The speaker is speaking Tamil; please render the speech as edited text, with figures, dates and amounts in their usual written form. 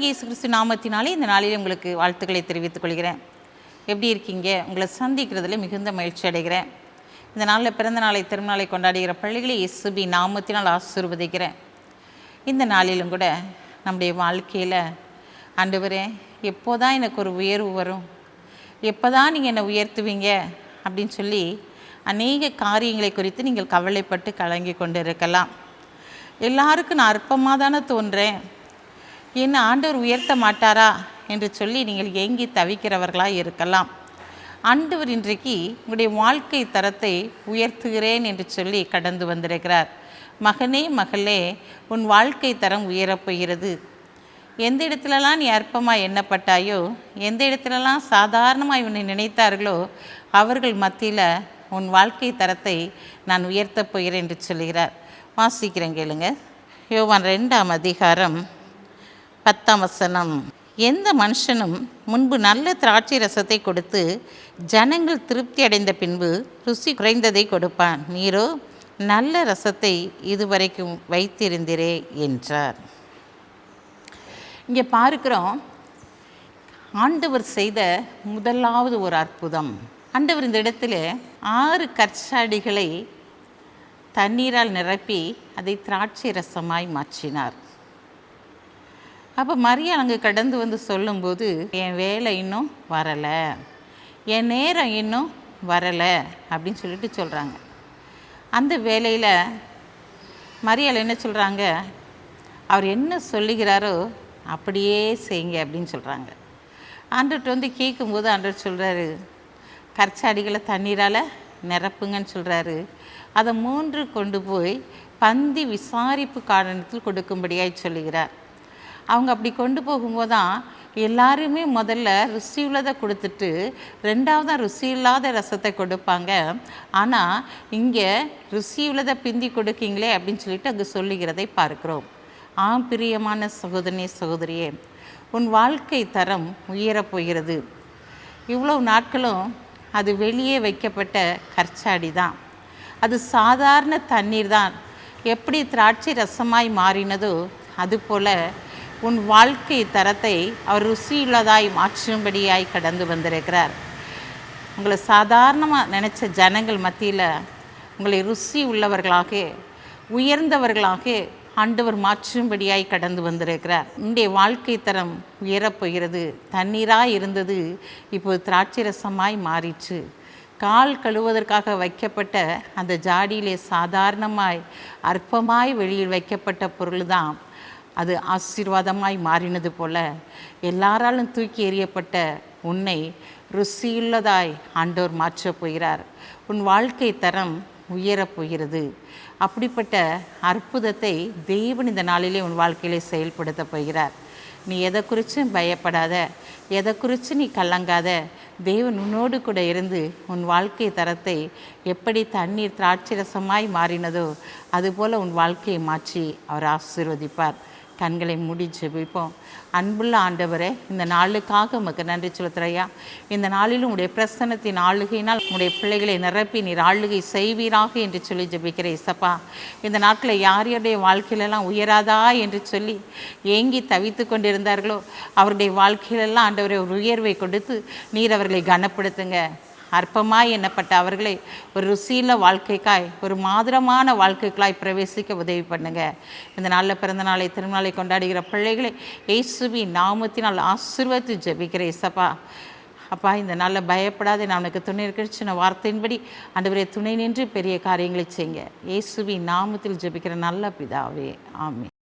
கர்த்தராகிய இயேசு கிறிஸ்து நாமத்தினாலே இந்த நாளில் உங்களுக்கு வாழ்த்துக்களை தெரிவித்துக் கொள்கிறேன். எப்படி இருக்கீங்க? உங்களை சந்திக்கிறதுல மிகுந்த மகிழ்ச்சி அடைகிறேன். இந்த நாளில் பிறந்த நாளை திருநாளை கொண்டாடுகிற பள்ளிகளை இயேசுபி நாமத்தினால் ஆசீர்வதிக்கிறேன். இந்த நாளிலும் கூட நம்முடைய வாழ்க்கையில் ஆண்டவரே எப்போ தான் எனக்கு ஒரு உயர்வு வரும், எப்போ தான் நீங்கள் என்னை உயர்த்துவீங்க அப்படின்னு சொல்லி அநேக காரியங்களை குறித்து நீங்கள் கவலைப்பட்டு கலங்கி கொண்டு இருக்கலாம். எல்லாருக்கும் நான் அற்பமாக தானே தோன்றேன், என்ன ஆண்டவர் உயர்த்த மாட்டாரா என்று சொல்லி நீங்கள் ஏங்கி தவிக்கிறவர்களாக இருக்கலாம். ஆண்டவர் இன்றைக்கு உங்களுடைய வாழ்க்கை தரத்தை உயர்த்துகிறேன் என்று சொல்லி கடந்து வந்திருக்கிறார். மகனே மகளே, உன் வாழ்க்கை தரம் உயரப்போகிறது. எந்த இடத்துலலாம் நீ அற்பமாக எண்ணப்பட்டாயோ, எந்த இடத்துலலாம் சாதாரணமாக இவனை நினைத்தார்களோ அவர்கள் மத்தியில் உன் வாழ்க்கை தரத்தை நான் உயர்த்தப் போகிறேன் என்று சொல்கிறார். வாசிக்கிறேன் கேளுங்க. யோவான் 2ஆம் அதிகாரம் 10ஆம் வசனம். எந்த மனுஷனும் முன்பு நல்ல திராட்சை ரசத்தை கொடுத்து ஜனங்கள் திருப்தி அடைந்த பின்பு ருசி குறைந்ததை கொடுப்பான், நீரோ நல்ல ரசத்தை இதுவரைக்கும் வைத்திருந்தீரே என்றார். இங்கே பார்க்கிறோம், ஆண்டவர் செய்த முதலாவது ஒரு அற்புதம். ஆண்டவர் இந்த இடத்துல 6 கற்சாடிகளை தண்ணீரால் நிரப்பி அதை திராட்சை ரசமாய் மாற்றினார். அப்போ மரியாள் அங்கே கடந்து வந்து சொல்லும்போது, என் வேலை இன்னும் வரலை, என் நேரம் இன்னும் வரலை அப்படின்னு சொல்லிட்டு சொல்கிறாங்க. அந்த வேலையில் மரியாள் என்ன சொல்கிறாங்க, அவர் என்ன சொல்லுகிறாரோ அப்படியே செய்யுங்க அப்படின்னு சொல்கிறாங்க. ஆண்டவர்கிட்ட வந்து கேட்கும்போது ஆண்டவர் சொல்கிறாரு, கற்சாடிகளை தண்ணீரால் நிரப்புங்கன்னு சொல்கிறாரு. அதை 3 கொண்டு போய் பந்தி விசாரிப்பு காரணத்தில் கொடுக்கும்படியாய் சொல்லுகிறார். அவங்க அப்படி கொண்டு போகும்போது தான் எல்லாருமே முதல்ல ருசி உள்ளதை கொடுத்துட்டு 2ஆவதாக ருசி இல்லாத ரசத்தை கொடுப்பாங்க. ஆனால் இங்கே ருசி உள்ளதை பிந்தி கொடுக்கீங்களே அப்படின்னு சொல்லிட்டு அங்கே சொல்லுகிறதை பார்க்கிறோம். பிரியமான சகோதரனே சகோதரியே, உன் வாழ்க்கை தரம் உயரப்போகிறது. இவ்வளவு நாட்களும் அது வெளியே வைக்கப்பட்ட கற்சாடி தான், அது சாதாரண தண்ணீர் தான். எப்படி திராட்சை ரசமாய் மாறினதோ அதுபோல் உன் வாழ்க்கை தரத்தை அவர் ருசியுள்ளதாய் மாற்றும்படியாய் கடந்து வந்திருக்கிறார். உங்களை சாதாரணமாக நினச்ச ஜனங்கள் மத்தியில் உங்களை ருசி உள்ளவர்களாக உயர்ந்தவர்களாக ஆண்டவர் மாற்றும்படியாய் கடந்து வந்திருக்கிறார். உன்னுடைய வாழ்க்கை தரம் உயரப்போகிறது. தண்ணீராக இருந்தது இப்போது திராட்சை ரசமாய் மாறிற்று. கால் கழுவதற்காக வைக்கப்பட்ட அந்த ஜாடியிலே சாதாரணமாய் அற்பமாய் வெளியில் வைக்கப்பட்ட பொருள் தான் அது ஆசீர்வாதமாய் மாறினது போல எல்லாராலும் தூக்கி எறியப்பட்ட உன்னை ருசியுள்ளதாய் ஆண்டவர் மாற்றப் போகிறார். உன் வாழ்க்கை தரம் உயரப்போகிறது. அப்படிப்பட்ட அற்புதத்தை தேவன் இந்த நாளிலே உன் வாழ்க்கையிலே செயல்படுத்த போகிறார். நீ எதை குறித்தும் பயப்படாத, எதை குறித்து நீ கலங்காத. தேவன் உன்னோடு கூட இருந்து உன் வாழ்க்கை தரத்தை எப்படி தண்ணீர் திராட்சை ரசமாய் மாறினதோ அதுபோல் உன் வாழ்க்கையை மாற்றி அவர் ஆசீர்வதிப்பார். கண்களை மூடி ஜெபிப்போம். அன்புள்ள ஆண்டவரே, இந்த நாளுக்காக உமக்கு நன்றி செலுத்துறையா. இந்த நாளிலும் உடைய பிரசன்னத்தின் ஆளுகையினால் உடைய பிள்ளைகளை நிரப்பி நீர் ஆளுகை செய்வீராக என்று சொல்லி ஜெபிக்கிறேன். இசப்பா, இந்த நாட்களில் யார் யாருடைய வாழ்க்கையிலெல்லாம் உயராதா என்று சொல்லி ஏங்கி தவித்து கொண்டிருந்தார்களோ அவருடைய வாழ்க்கையிலெல்லாம் ஆண்டவரை ஒரு உயர்வை கொடுத்து நீர் அவர்களை கனப்படுத்துங்க. அற்பமாய் எண்ணப்பட்ட அவர்களை ஒரு ருசியில வாழ்க்கைக்காய், ஒரு மாதிரமான வாழ்க்கைக்காய் பிரவேசிக்க உதவி பண்ணுங்க. இந்த நாளில் பிறந்த நாளை திருநாளை கொண்டாடுகிற பிள்ளைகளை இயேசுவின் நாமத்தினால் ஆசீர்வதித்து ஜெபிக்கிறேன். இசப்பா, அப்பா, இந்த நாளில் பயப்படாத, நான் உனக்கு துணை இருக்கிற வார்த்தையின்படி ஆண்டவரே துணை நின்று பெரிய காரியங்களை செய்யுங்க. இயேசுவின் நாமத்தில் ஜெபிக்கிற நல்ல பிதாவே, ஆமென்.